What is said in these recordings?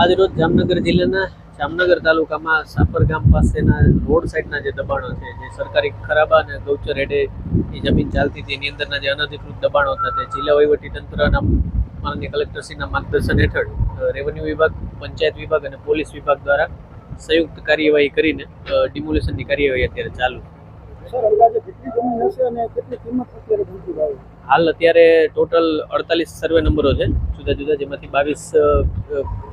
આજરોજ જામનગર જિલ્લાના જામનગર તાલુકામાં સાપર ગામ પાસેના રોડ સાઈડના જે દબાણો છે, જે સરકારી ખરાબા અને ગૌચર હેડે એ જમીન ચાલતી હતી, એની અંદરના જે અનધિકૃત દબાણો હતા તે જિલ્લા વહીવટીતંત્રના માનનીય કલેક્ટરશ્રીના માર્ગદર્શન હેઠળ રેવન્યુ વિભાગ, પંચાયત વિભાગ અને પોલીસ વિભાગ દ્વારા સંયુક્ત કાર્યવાહી કરીને ડિમોલેશનની કાર્યવાહી અત્યારે ચાલુ છે. હાલ અત્યારે ટોટલ 48 સર્વે નંબરો છે જુદા જુદા, જેમાંથી 22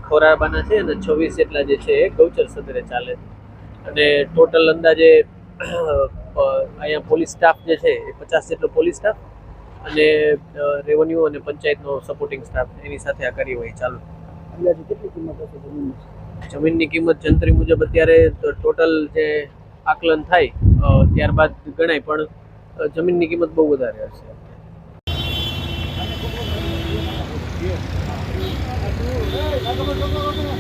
ખોરાબાના છે અને 26 જેટલા જે છે એ ગૌચર સદરે ચાલે છે. અને ટોટલ અંદાજે અહીંયા પોલીસ સ્ટાફ જે છે એ 50 જેટલો પોલીસ સ્ટાફ અને રેવન્યુ અને પંચાયતનો સપોર્ટિંગ સ્ટાફ, એની સાથે આ કાર્યવાહી ચાલુ. જમીનની કિંમત જંત્રી મુજબ અત્યારે ટોટલ જે આકલન થાય ત્યારબાદ ગણાય, પણ જમીનની કિંમત બહુ વધારે હશે. Hey,